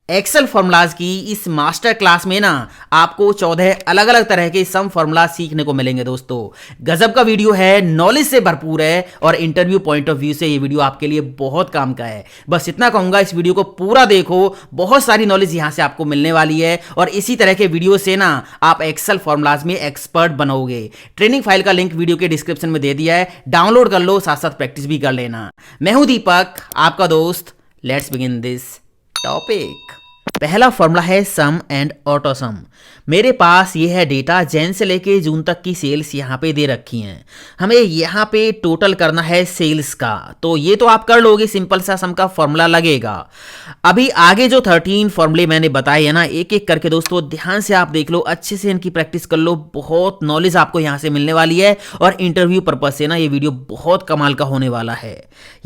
Excel formulas की इस master class में ना आपको 14 अलग अलग तरह के सम फॉर्मूला सीखने को मिलेंगे दोस्तों। गजब का वीडियो है, नॉलेज से भरपूर है और इंटरव्यू पॉइंट ऑफ व्यू से ये वीडियो आपके लिए बहुत काम का है। बस इतना कहूंगा, इस वीडियो को पूरा देखो, बहुत सारी नॉलेज यहां से आपको मिलने वाली है और इसी तरह के वीडियो से ना आप एक्सेल फॉर्मूलाज में एक्सपर्ट बनोगे। ट्रेनिंग फाइल का लिंक वीडियो के डिस्क्रिप्शन में दे दिया है, डाउनलोड कर लो, साथ साथ प्रैक्टिस भी कर लेना। मैं हूं दीपक, आपका दोस्त। Let's begin this topic. पहला फॉर्मूला है सम एंड ऑटो सम। मेरे पास ये है डेटा, जैन से लेके जून तक की सेल्स यहाँ पे दे रखी हैं। हमें यहाँ पे टोटल करना है सेल्स का, तो ये तो आप कर लोगे, सिंपल सा सम का फॉर्मूला लगेगा। अभी आगे जो 13 फॉर्मूले मैंने बताए हैं ना, एक एक करके दोस्तों ध्यान से आप देख लो, अच्छे से इनकी प्रैक्टिस कर लो। बहुत नॉलेज आपको यहाँ से मिलने वाली है और इंटरव्यू पर्पज से ना ये वीडियो बहुत कमाल का होने वाला है।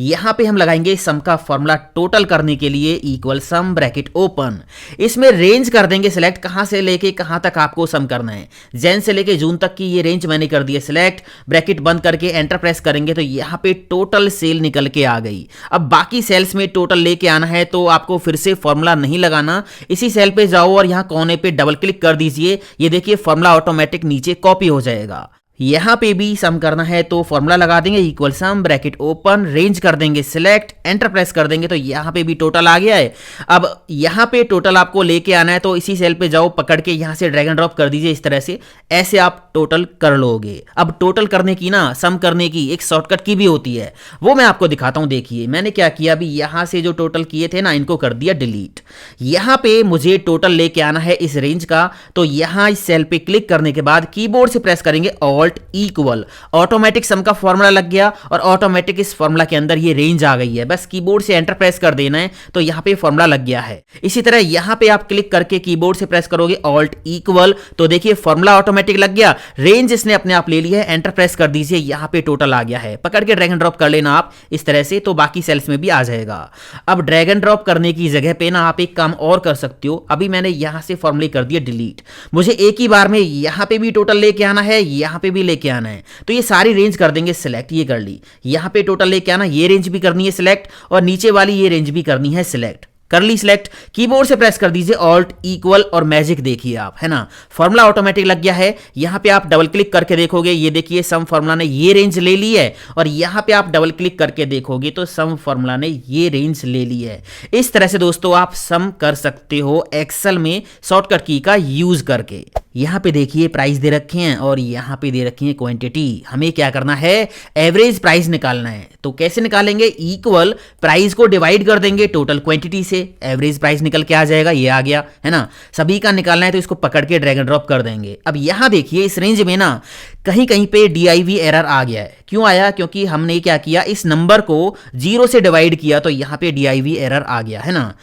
यहाँ पे हम लगाएंगे सम का फॉर्मूला टोटल करने के लिए, इक्वल सम ब्रैकेट ओपन। इसमें रेंज कर देंगे सिलेक्ट, कहां से लेके कहां तक आपको सम करना है। जैन से लेके जून तक की ये रेंज मैंने कर दी है सिलेक्ट, ब्रैकेट बंद करके एंटर प्रेस करेंगे तो यहां पे टोटल सेल निकल के आ गई। अब बाकी सेल्स में टोटल लेके आना है तो आपको फिर से फॉर्मूला नहीं लगाना, इसी सेल पे जाओ और यहां कोने पे डबल क्लिक कर दीजिए। ये देखिए फॉर्मूला ऑटोमेटिक नीचे कॉपी हो जाएगा। यहां पे भी सम करना है तो फॉर्मूला लगा देंगे, इक्वल सम ब्रैकेट ओपन, रेंज कर देंगे सिलेक्ट, एंटर प्रेस कर देंगे तो यहां पे भी टोटल आ गया है। अब यहां पे टोटल आपको लेके आना है तो इसी सेल पे जाओ, पकड़ के यहां से ड्रैग एंड ड्रॉप कर दीजिए, इस तरह से ऐसे आप टोटल कर लोगे। अब टोटल करने की ना, सम करने की एक शॉर्टकट की भी होती है, वो मैं आपको दिखाता हूं। देखिए मैंने क्या किया, अभी यहां से जो टोटल किए थे ना, इनको कर दिया डिलीट। यहां पे मुझे टोटल लेके आना है इस रेंज का, तो यहां इस सेल पे क्लिक करने के बाद कीबोर्ड से प्रेस करेंगे ऑल्ट इक्वल, ऑटोमेटिक सम का फॉर्मूला लग गया और ऑटोमेटिक इस फॉर्मूला के अंदर ये रेंज आ गई है। बस कीबोर्ड से एंटर प्रेस कर देना है तो यहां पे फॉर्मूला लग गया है। इसी तरह यहां पे आप क्लिक करके कीबोर्ड से प्रेस करोगे ऑल्ट इक्वल, तो देखिए फॉर्मूला ऑटोमेटिक लग गया, रेंज इसने अपने आप ले ली है। एंटर प्रेस कर दीजिए, यहां पे टोटल आ गया है। पकड़ के ड्रैग एंड ड्रॉप कर लेना आप इस तरह से, तो बाकी सेल्स में भी आ जाएगा। अब ड्रैग एंड ड्रॉप करने की जगह पे ना आप एक काम और कर सकते हो। अभी मैंने यहां से फॉर्मूले कर दिया डिलीट, मुझे एक ही बार में यहां पे भी टोटल लेके आना है, यहां पे भी लेके आना है, तो ये सारी रेंज कर देंगे सिलेक्ट। ये कर ली, यहां पे टोटल लेके आना, ये रेंज भी करनी है सिलेक्ट और नीचे वाली ये रेंज भी करनी है सिलेक्ट। कर ली सिलेक्ट, कीबोर्ड से प्रेस कर दीजिए ऑल्ट इक्वल और मैजिक देखिए आप, है ना, फॉर्मूला ऑटोमेटिक लग गया है। यहां पे आप डबल क्लिक करके देखोगे, ये देखिए सम फॉर्मूला ने ये रेंज ले ली है और यहां पे आप डबल क्लिक करके देखोगे तो सम फॉर्मूला ने ये रेंज ले ली है। इस तरह से दोस्तों आप सम कर सकते हो एक्सेल में शॉर्टकट की का यूज करके। यहां पे देखिए प्राइस दे रखे हैं और यहां पे दे रखी है क्वांटिटी। हमें क्या करना है, एवरेज प्राइस निकालना है। तो कैसे निकालेंगे, इक्वल प्राइस को डिवाइड कर देंगे टोटल क्वांटिटी से, एवरेज प्राइस निकल के आ जाएगा। ये आ गया, है ना। सभी का निकालना है तो इसको पकड़ के ड्रैग एंड ड्रॉप कर देंगे। अब यहां देखिए इस रेंज में ना कहीं कहीं पे DIV एरर आ गया है। क्यों आया, क्योंकि हमने क्या किया, इस नंबर को 0 से डिवाइड किया तो यहां पे DIV एरर आ गया, है ना।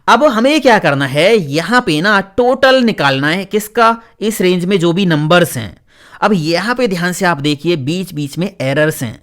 अब हमें क्या करना है, यहां पे ना टोटल निकालना है किसका, इस रेंज में जो भी नंबर्स हैं। अब यहां पे ध्यान से आप देखिए बीच बीच में एरर्स हैं,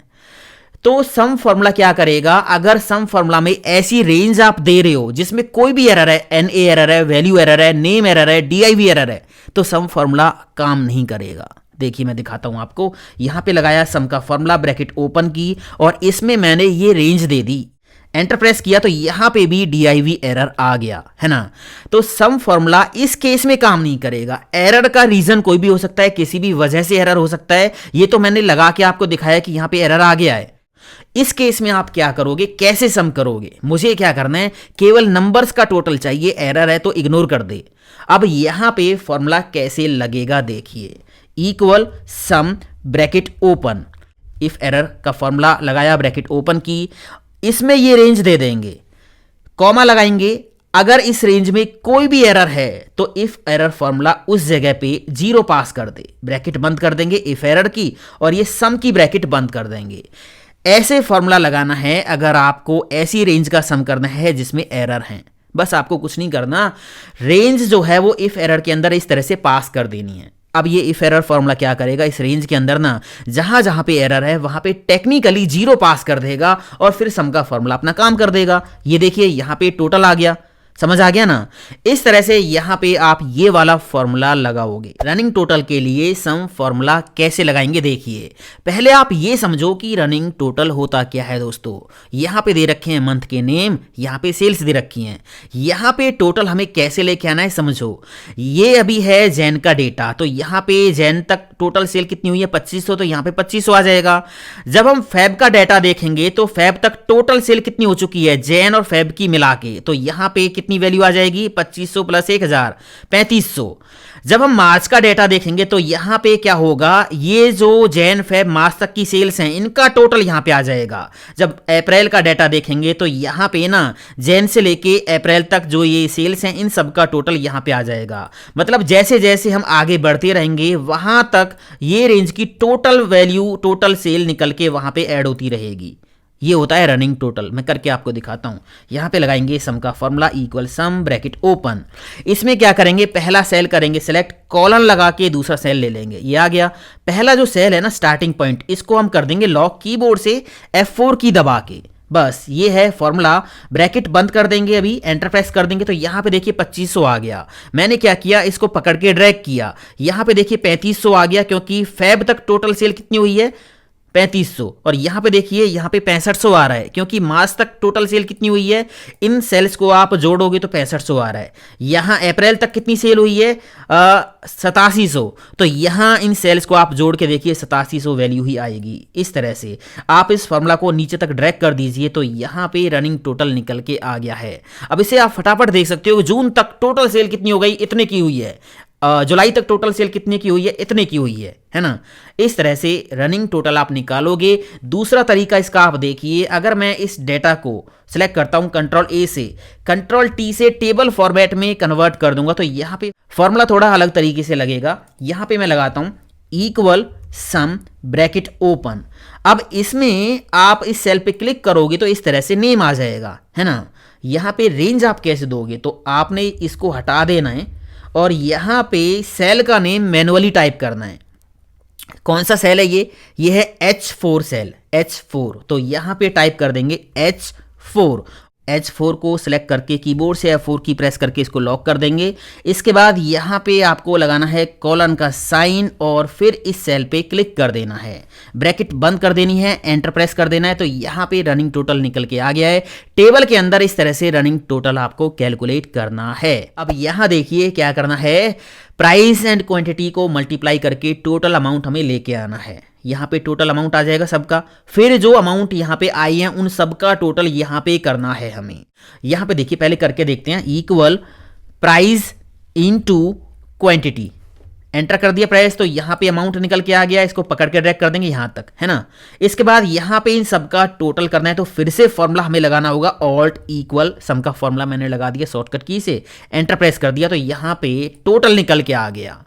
तो सम फॉर्मूला क्या करेगा, अगर सम फॉर्मूला में ऐसी रेंज आप दे रहे हो जिसमें कोई भी एरर है, NA एरर है, वैल्यू एरर है, नेम एरर है, DIV एरर है, तो सम फॉर्मूला काम नहीं करेगा। देखिए मैं दिखाता हूं आपको, यहां पे लगाया सम का फॉर्मूला, ब्रैकेट ओपन की और इसमें मैंने ये रेंज दे दी, एंटर प्रेस किया तो यहां पे भी DIV एरर आ गया, है ना। तो सम फॉर्मूला इस केस में काम नहीं करेगा। एरर का रीजन कोई भी हो सकता है, किसी भी वजह से एरर हो सकता है। ये तो मैंने लगा के आपको दिखाया कि यहां पे एरर आ गया है। इस केस में आप क्या करोगे, कैसे सम करोगे, मुझे क्या करना है, केवल नंबर्स का टोटल चाहिए, एरर है तो इग्नोर कर दे। अब यहां पे फॉर्मूला कैसे लगेगा देखिए, equal some bracket open, if error का फॉर्मूला लगाया, ब्रैकेट ओपन की, इसमें ये रेंज दे देंगे, कॉमा लगाएंगे। अगर इस रेंज में कोई भी एरर है तो इफ एरर फॉर्मूला उस जगह पे 0 पास कर दे, ब्रैकेट बंद कर देंगे इफ एरर की और ये सम की ब्रैकेट बंद कर देंगे। ऐसे फॉर्मूला लगाना है अगर आपको ऐसी रेंज का सम करना है जिसमें एरर है। बस आपको कुछ नहीं करना, रेंज जो है वो इफ एरर के अंदर इस तरह से पास कर देनी है। अब ये इफ एरर फॉर्मूला क्या करेगा, इस रेंज के अंदर ना जहां जहां पे एरर है वहां पे टेक्निकली 0 पास कर देगा और फिर सम का फॉर्मूला अपना काम कर देगा। ये देखिए यहां पे टोटल आ गया, समझ आ गया ना। इस तरह से यहाँ पे आप ये वाला फॉर्मूला लगाओगे। रनिंग टोटल के लिए सम फॉर्मूला कैसे लगाएंगे देखिए। पहले आप ये समझो कि रनिंग टोटल होता क्या है दोस्तों। यहाँ पे दे रखे हैं मंथ के नेम, यहाँ पे सेल्स दे रखी हैं, यहाँ पे टोटल हमें कैसे लेके आना है समझो। ये अभी है जैन का डेटा, तो यहाँ पे जैन तक टोटल सेल कितनी हुई है 2500, तो यहाँ पे 2500 आ जाएगा। जब हम फेब का डेटा देखेंगे तो फेब तक टोटल सेल कितनी हो चुकी है जैन और फेब की मिला के, तो यहाँ पे कितनी वैल्यू आ जाएगी 2500 प्लस 1000 3500। जब हम मार्च का डेटा देखेंगे तो यहाँ पे क्या होगा, ये जो जैन फेब मार्च तक की सेल्स हैं इनका टोटल यहाँ पे आ जाएगा। जब अप्रैल का डेटा देखेंगे तो यहाँ पे ना जैन से लेके अप्रैल तक जो ये सेल्स हैं इन सब का टोटल यहाँ पे आ जाएगा। मतलब जैसे जैसे हम आगे बढ़ते रहेंगे वहां तक ये रेंज की टोटल वैल्यू टोटल सेल निकल के वहां पे ऐड होती रहेगी। ये होता है रनिंग टोटल। मैं करके आपको दिखाता हूं। यहां पे लगाएंगे सम का फॉर्मूला इक्वल सम ब्रैकेट ओपन। इसमें क्या करेंगे, पहला सेल करेंगे सेलेक्ट, कॉलन लगा के दूसरा सेल ले लेंगे। ये आ गया। पहला जो सेल है ना स्टार्टिंग पॉइंट, इसको हम कर देंगे लॉक कीबोर्ड से F4 की दबा के। बस ये है फॉर्मूला। ब्रैकेट बंद कर देंगे, अभी एंटर प्रेस कर देंगे तो यहां पे देखिए 2500 आ गया। मैंने क्या किया, इसको पकड़ के ड्रैग किया, यहां पे देखिए 3500 आ गया, क्योंकि फेब तक टोटल सेल कितनी हुई है 3500। और यहां पे देखिए यहां पे 6500 आ रहा है, क्योंकि मार्च तक टोटल सेल कितनी हुई है, इन सेल्स को आप जोड़ोगे तो 6500 आ रहा है। यहां अप्रैल तक कितनी सेल हुई है 8700, तो यहां इन सेल्स को आप जोड़ के देखिए 8700 वैल्यू ही आएगी। इस तरह से आप इस फॉर्मूला को नीचे तक ड्रैग कर दीजिए तो यहां पे रनिंग टोटल निकल के आ गया है। अब इसे आप फटाफट देख सकते हो, जून तक टोटल सेल कितनी हो गई, इतने की हुई है। जुलाई तक टोटल सेल कितने की हुई है, इतने की हुई है ना। इस तरह से रनिंग टोटल आप निकालोगे। दूसरा तरीका इसका आप देखिए, अगर मैं इस डेटा को सिलेक्ट करता हूं कंट्रोल ए से, कंट्रोल टी से टेबल फॉर्मेट में कन्वर्ट कर दूंगा तो यहां पे फॉर्मूला थोड़ा अलग तरीके से लगेगा। यहां पे मैं लगाता हूं इक्वल सम ब्रैकेट ओपन। अब इसमें आप इस सेल पे क्लिक करोगे तो इस तरह से नेम आ जाएगा, है ना। यहां पे रेंज आप कैसे दोगे, तो आपने इसको हटा देना है और यहां पे सेल का नेम मैनुअली टाइप करना है। कौन सा सेल है ये है H4 सेल, H4। तो यहां पे टाइप कर देंगे H4। H4 को सिलेक्ट करके कीबोर्ड से F4 की प्रेस करके इसको लॉक कर देंगे। इसके बाद यहाँ पे आपको लगाना है कॉलन का साइन और फिर इस सेल पे क्लिक कर देना है, ब्रैकेट बंद कर देनी है, एंटर प्रेस कर देना है तो यहाँ पे रनिंग टोटल निकल के आ गया है। टेबल के अंदर इस तरह से रनिंग टोटल आपको कैलकुलेट करना है। अब यहाँ देखिए क्या करना है, प्राइस एंड क्वांटिटी को मल्टीप्लाई करके टोटल अमाउंट हमें लेके आना है। यहाँ पे टोटल अमाउंट आ जाएगा सबका, फिर जो अमाउंट यहाँ पे आई है उन सबका टोटल यहाँ पे करना है हमें। यहाँ पे देखिए पहले करके देखते हैं, equal price into quantity, enter कर दिया प्राइस तो यहाँ पे अमाउंट निकल के आ गया। इसको पकड़ के ड्रैग कर देंगे यहाँ तक, है ना। इसके बाद यहाँ पे इन सबका टोटल करना है तो फिर से फॉर्मूला हमें लगाना होगा, ऑल्ट इक्वल सम का फॉर्मूला मैंने लगा दिया शॉर्टकट की से, एंटर प्रेस कर दिया तो यहाँ पे टोटल निकल के आ गया।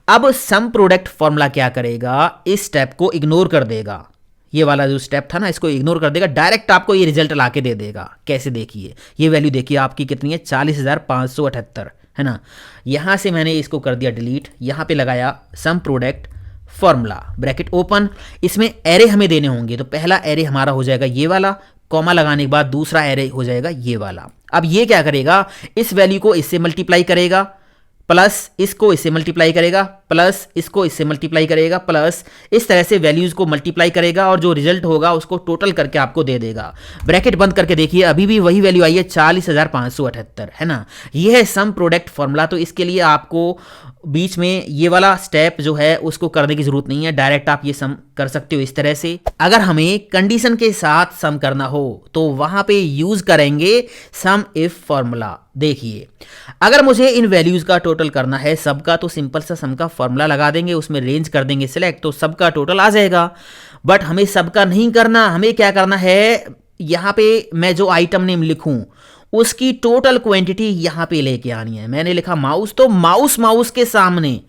अब सम प्रोडक्ट फॉर्मूला क्या करेगा, इस स्टेप को इग्नोर कर देगा। ये वाला जो स्टेप था ना इसको इग्नोर कर देगा, डायरेक्ट आपको ये रिजल्ट ला के दे देगा। कैसे देखिए, ये वैल्यू देखिए आपकी कितनी है 40,578, है ना। यहां से मैंने इसको कर दिया डिलीट, यहां पे लगाया some product formula bracket open. इसमें एरे हमें देने होंगे, तो पहला एरे हमारा हो जाएगा ये वाला, कॉमा लगाने के बाद दूसरा एरे हो जाएगा ये वाला। अब ये क्या करेगा, इस वैल्यू को इससे मल्टीप्लाई करेगा, प्लस इसको इससे मल्टीप्लाई करेगा, प्लस इसको इससे मल्टीप्लाई करेगा, प्लस इस तरह से वैल्यूज को मल्टीप्लाई करेगा और जो रिजल्ट होगा उसको टोटल करके आपको दे देगा। ब्रैकेट बंद करके देखिए अभी भी वही वैल्यू आई है 40,578, है ना। यह है सम प्रोडक्ट फॉर्मूला। तो इसके लिए आपको बीच में ये वाला स्टेप जो है उसको करने की जरूरत नहीं है, डायरेक्ट आप ये सम कर सकते हो इस तरह से। अगर हमें कंडीशन के साथ सम करना हो तो वहां पे यूज करेंगे सम इफ फॉर्मूला। देखिए अगर मुझे इन वैल्यूज का टोटल करना है सबका, तो सिंपल सा सम का फॉर्मूला लगा देंगे, उसमें रेंज कर देंगे सिलेक्ट, तो सबका टोटल आ जाएगा। बट हमें सबका नहीं करना, हमें क्या करना है, यहां पे मैं जो आइटम नेम लिखूं उसकी टोटल क्वांटिटी यहां पे लेके आनी है। मैंने लिखा माउस, तो माउस के सामने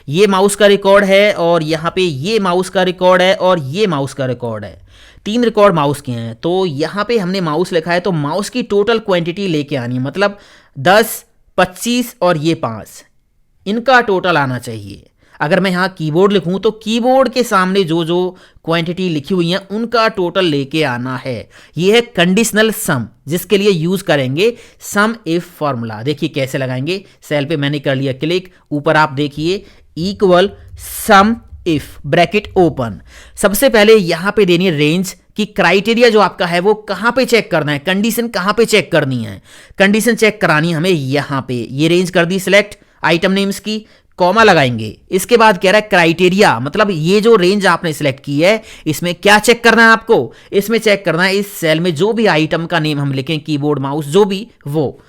ये माउस का रिकॉर्ड है और यहां पे ये माउस का रिकॉर्ड है और ये माउस का रिकॉर्ड है, 3 रिकॉर्ड माउस के हैं। तो यहां पे हमने माउस लिखा है तो माउस की टोटल क्वांटिटी लेके आनी है, मतलब 10, 25 और ये 5, इनका टोटल आना चाहिए। अगर मैं यहाँ कीबोर्ड लिखूं तो कीबोर्ड के सामने जो जो क्वांटिटी लिखी हुई है उनका टोटल लेके आना है। ये है कंडीशनल सम, जिसके लिए यूज करेंगे सम इफ फॉर्मूला। देखिए कैसे लगाएंगे, सेल पे मैंने कर लिया क्लिक, ऊपर आप देखिए equal some if bracket open. सबसे पहले यहां पे देनी है रेंज कि क्राइटेरिया जो आपका है वो कहां पे चेक करना है, कंडीशन कहां पे चेक करनी है। कंडीशन चेक करानी है हमें यहां पे, ये रेंज कर दी सिलेक्ट, आइटम नेम्स की कॉमा लगाएंगे। इसके बाद कह रहा है क्राइटेरिया, मतलब ये जो रेंज आपने सिलेक्ट की है इसमें क्या चेक करना है आपको, इसमें चेक करना है इस सेल में जो भी आइटम का नेम हम लिखें, कीबोर्ड माउस जो भी, वो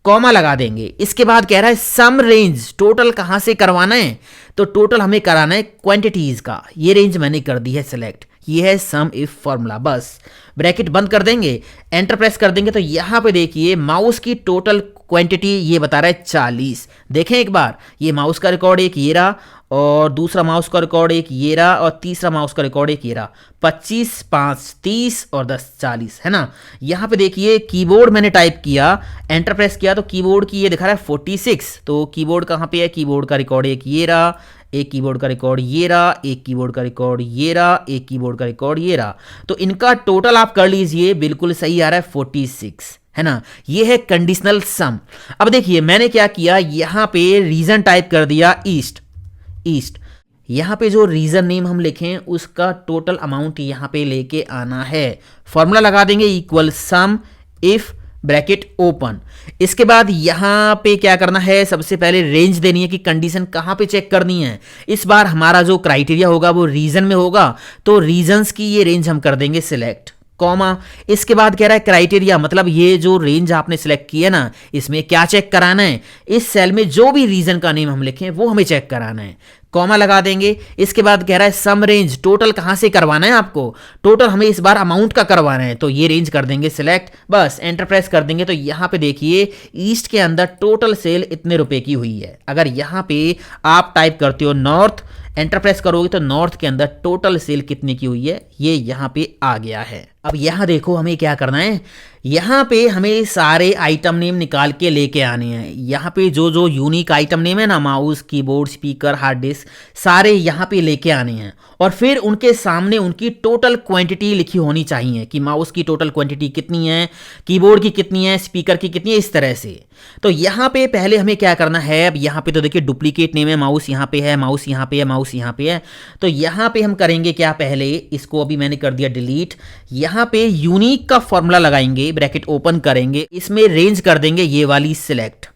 कॉमा लगा देंगे। इसके बाद कह रहा है सम रेंज, टोटल कहां से करवाना है, तो टोटल हमें कराना है क्वांटिटीज का। ये रेंज मैंने कर दी है सिलेक्ट, ये है सम इफ फॉर्मूला। बस ब्रैकेट बंद कर देंगे, एंटर प्रेस कर देंगे तो यहां पे देखिए माउस की टोटल क्वांटिटी ये बता रहा है 40। देखें एक बार, ये माउस का रिकॉर्ड एक ये रहा, और दूसरा माउस का रिकॉर्ड एक ये रहा, और तीसरा माउस का रिकॉर्ड एक ये रहा। 25, 5, 30 और 10, 40 है ना। यहाँ पे देखिए कीबोर्ड मैंने टाइप किया, एंटर प्रेस किया तो कीबोर्ड की ये दिखा रहा है 46। तो कीबोर्ड कहाँ पे है, कीबोर्ड का रिकॉर्ड एक ये रहा, एक कीबोर्ड का रिकॉर्ड ये रहा, एक कीबोर्ड का रिकॉर्ड ये रहा, एक कीबोर्ड का रिकॉर्ड ये रहा। तो इनका टोटल आप कर लीजिए, बिल्कुल सही आ रहा है 46, है ना। ये है कंडीशनल सम। अब देखिए मैंने क्या किया, यहां पे रीजन टाइप कर दिया ईस्ट। यहां पे जो रीजन नेम हम लिखें उसका टोटल अमाउंट यहां पे लेके आना है। फॉर्मूला लगा देंगे equal some if bracket open. इसके बाद यहां पे क्या करना है, सबसे पहले रेंज देनी है कि कंडीशन कहां पे चेक करनी है। इस बार हमारा जो क्राइटेरिया होगा वो रीजन में होगा, तो रीजन्स की ये रेंज हम कर देंगे सिलेक्ट, कॉमा। इसके बाद कह रहा है क्राइटेरिया, मतलब ये जो रेंज आपने सिलेक्ट की है ना, इसमें क्या चेक कराना है, इस सेल में जो भी रीजन का नेम हम लिखें वो हमें चेक कराना है, कॉमा लगा देंगे। इसके बाद कह रहा है सम रेंज, टोटल कहां से करवाना है आपको, टोटल हमें इस बार अमाउंट का करवाना है, तो ये रेंज कर देंगे सिलेक्ट। बस एंटर प्रेस कर देंगे तो यहां पे देखिए ईस्ट के अंदर टोटल सेल इतने रुपए की हुई है। अगर यहां पे आप टाइप करते हो नॉर्थ, एंटर प्रेस करोगे तो नॉर्थ के अंदर टोटल सेल कितने की हुई है ये यहां पे आ गया है। अब यहां देखो हमें क्या करना है, यहां पे हमें सारे आइटम नेम निकाल के लेके आने हैं। यहां पे जो जो यूनिक आइटम नेम है ना, mouse, keyboard, speaker, hard disk, सारे यहां पे लेके आने हैं, और फिर उनके सामने उनकी टोटल क्वांटिटी लिखी होनी चाहिए कि माउस की टोटल क्वांटिटी कितनी है, कीबोर्ड की कितनी है, स्पीकर की कितनी है, इस तरह से। तो यहां पे पहले हमें क्या करना है, अब यहां पे तो देखिए डुप्लीकेट नेम है, माउस यहां पे है, माउस यहां पे है, माउस यहां पे है। तो यहां पे हम करेंगे क्या, पहले इसको अभी मैंने कर दिया डिलीट। यहां पे यूनिक का फॉर्मूला लगाएंगे, ब्रैकेट ओपन करेंगे, इसमें रेंज कर देंगे ये वाली सिलेक्ट,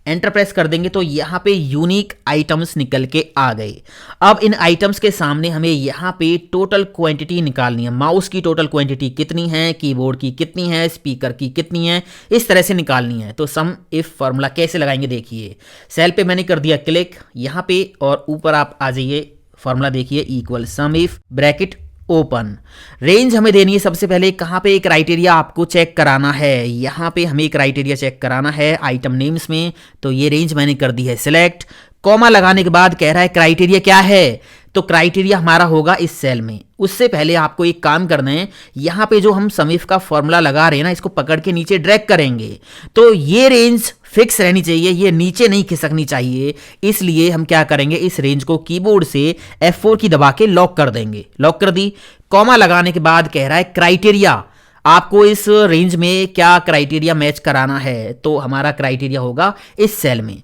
एंटर प्रेस कर देंगे तो यहां पे यूनिक आइटम्स निकल के आ गए। अब इन आइटम्स के सामने हमें यहां पे टोटल क्वांटिटी निकालनी है, माउस की टोटल क्वांटिटी कितनी है, कीबोर्ड की कितनी है, स्पीकर की कितनी है, इस तरह से निकालनी है। तो सम इफ फॉर्मूला कैसे लगाएंगे देखिए, सेल पे मैंने कर दिया क्लिक यहां पे, और ऊपर आप आ जाइए, फॉर्मूला देखिए equal some if bracket open. Range हमें देनी है सबसे पहले, कहां पे क्राइटेरिया आपको चेक कराना है, यहां पे हमें क्राइटेरिया चेक कराना है आइटम नेम्स में, तो ये रेंज मैंने कर दी है सिलेक्ट। कॉमा लगाने के बाद कह रहा है क्राइटेरिया क्या है, तो क्राइटेरिया हमारा होगा इस सेल में। उससे पहले आपको एक काम करना है, यहां पे जो हम सम इफ का फॉर्मूला लगा रहे हैं ना, इसको पकड़ के नीचे ड्रैग करेंगे, तो ये रेंज फिक्स रहनी चाहिए, ये नीचे नहीं खिसकनी चाहिए। इसलिए हम क्या करेंगे, इस रेंज को कीबोर्ड से F4 की दबा के लॉक कर देंगे, लॉक कर दी। कॉमा लगाने के बाद कह रहा है क्राइटेरिया, आपको इस रेंज में क्या क्राइटेरिया मैच कराना है, तो हमारा क्राइटेरिया होगा इस सेल में,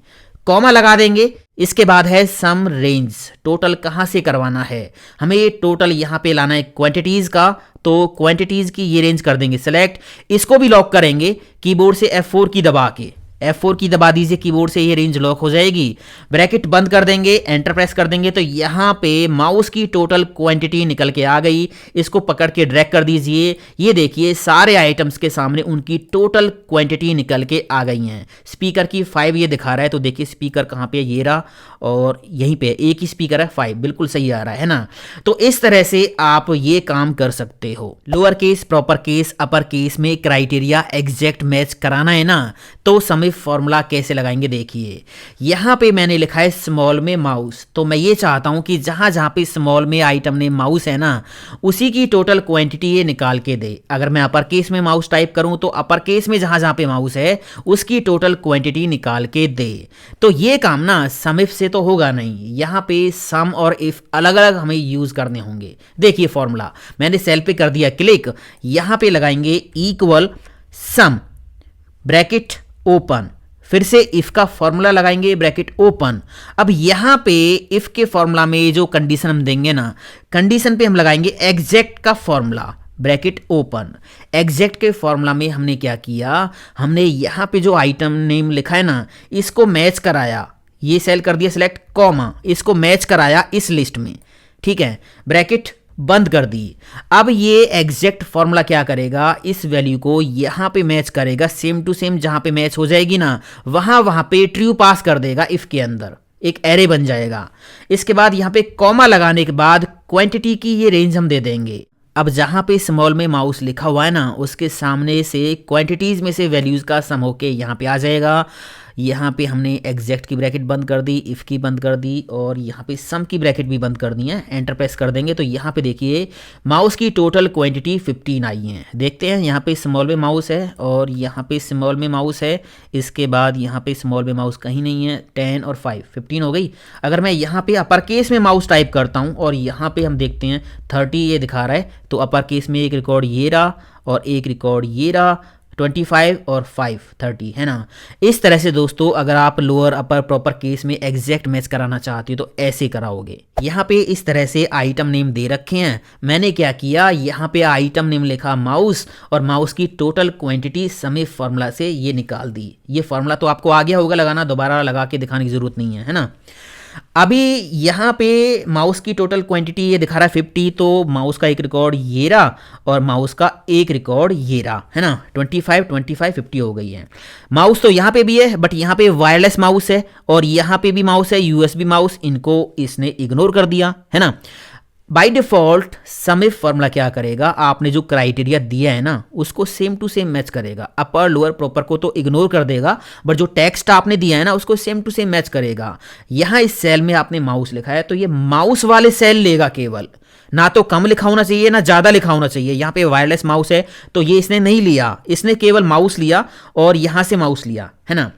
कॉमा लगा देंगे। इसके बाद है सम रेंज, टोटल कहां से करवाना है, हमें ये टोटल यहां पे लाना है क्वांटिटीज का, तो क्वांटिटीज की ये रेंज कर देंगे सिलेक्ट। इसको भी लॉक करेंगे कीबोर्ड से F4 की दबा के, F4 की दबा दीजिए कीबोर्ड से, ये रेंज लॉक हो जाएगी। ब्रैकेट बंद कर देंगे, एंटर प्रेस कर देंगे तो यहां पे माउस की टोटल क्वांटिटी निकल के आ गई। इसको पकड़ के ड्रैग कर दीजिए, ये देखिए सारे आइटम्स के सामने उनकी टोटल क्वांटिटी निकल के आ गई हैं। स्पीकर की 5 ये दिखा रहा है, तो देखिए स्पीकर कहां पे, ये रहा, और यहीं पे एक ही स्पीकर है 5, बिल्कुल सही आ रहा है ना। तो इस तरह से आप ये काम कर सकते हो। Lower case, proper case, upper case में क्राइटेरिया एग्जैक्ट मैच कराना है ना, तो सम फॉर्मूला कैसे लगाएंगे देखिए। यहाँ पे मैंने लिखा है स्मॉल में माउस, तो मैं ये चाहता हूँ कि जहाँ जहाँ पे स्मॉल में आइटम नेम माउस है ना, उसी की टोटल क्वांटिटी ये निकाल के दे। अगर मैं अपर केस में माउस टाइप करूँ तो अपर केस में जहाँ जहाँ पे माउस है उसकी टोटल क्वांटिटी निकाल के दे। तो ये काम ना सम इफ से तो होगा नहीं, यहाँ पे सम और इफ अलग अलग हमें यूज़ करने होंगे। देखिए फॉर्मूला मैंने सेल पे कर दिया क्लिक, यहाँ पे लगाएंगे इक्वल सम ब्रैकेट ओपन, फिर से इफ का फॉर्मूला लगाएंगे ब्रैकेट ओपन। अब यहां पे इफ के फॉर्मूला में जो कंडीशन हम देंगे ना, कंडीशन पे हम लगाएंगे एग्जैक्ट का फॉर्मूला ब्रैकेट ओपन। एग्जैक्ट के फॉर्मूला में हमने क्या किया, हमने यहां पे जो आइटम नेम लिखा है ना, इसको मैच कराया, ये सेल कर दिया सिलेक्ट कॉमा, इसको मैच कराया इस लिस्ट में, ठीक है, ब्रैकेट बंद कर दी। अब ये एग्जैक्ट फॉर्मूला क्या करेगा, इस वैल्यू को यहाँ पे मैच करेगा, सेम टू सेम जहाँ पे मैच हो जाएगी ना वहाँ पे ट्रू पास कर देगा, इफ के अंदर एक एरे बन जाएगा। इसके बाद यहाँ पे कॉमा लगाने के बाद क्वांटिटी की ये रेंज हम दे देंगे। अब जहाँ पे स्मॉल में माउस लिखा हुआ है ना, उसके सामने से क्वांटिटीज में से वैल्यूज़ का सम होके यहाँ पे आ जाएगा। यहाँ पे हमने एग्जैक्ट की ब्रैकेट बंद कर दी, इफ़ की बंद कर दी, और यहाँ पे सम की ब्रैकेट भी बंद कर दी है। एंटर प्रेस कर देंगे तो यहाँ पे देखिए माउस की टोटल क्वांटिटी 15 आई है। देखते हैं यहाँ पे स्मॉल में माउस है और यहाँ पे स्मॉल में माउस है, इसके बाद यहाँ पे स्मॉल में माउस कहीं नहीं है। 10 और 5 15 हो गई। अगर मैं यहाँ पे अपर केस में माउस टाइप करता हूँ और यहाँ पे हम देखते हैं 30 ये दिखा रहा है, तो अपर केस में एक रिकॉर्ड ये रहा और एक रिकॉर्ड ये रहा, 25 और 5 30 है ना। इस तरह से दोस्तों अगर आप लोअर अपर प्रॉपर केस में एग्जैक्ट मैच कराना चाहते हो तो ऐसे कराओगे। यहाँ पे इस तरह से आइटम नेम दे रखे हैं। मैंने क्या किया, यहाँ पे आइटम नेम लिखा माउस और माउस की total quantity sum if formula से ये निकाल दी। ये फॉर्मूला तो आपको आ गया होगा लगाना, दोबारा लगा के दिखाने की जरूरत नहीं है ना। अभी यहाँ पे माउस की टोटल क्वांटिटी ये दिखा रहा है 50, तो माउस का एक रिकॉर्ड ये रहा और माउस का एक रिकॉर्ड ये रहा, है ना। 25 25 50 हो गई है। माउस तो यहाँ पे भी है बट यहाँ पे वायरलेस माउस है और यहाँ पे भी माउस है यूएसबी माउस, इनको इसने इग्नोर कर दिया, है ना। By default sum if formula क्या करेगा, आपने जो क्राइटेरिया दिया है ना उसको सेम टू सेम मैच करेगा। अपर लोअर प्रॉपर को तो इग्नोर कर देगा बट जो टेक्स्ट आपने दिया है ना उसको सेम टू सेम मैच करेगा। यहाँ इस सेल में आपने माउस लिखा है तो ये माउस वाले सेल लेगा केवल, ना तो कम लिखा होना चाहिए ना ज़्यादा लिखा होना चाहिए। यहाँ पे वायरलेस माउस है तो ये इसने नहीं लिया, इसने केवल माउस लिया और यहाँ से माउस लिया, है ना।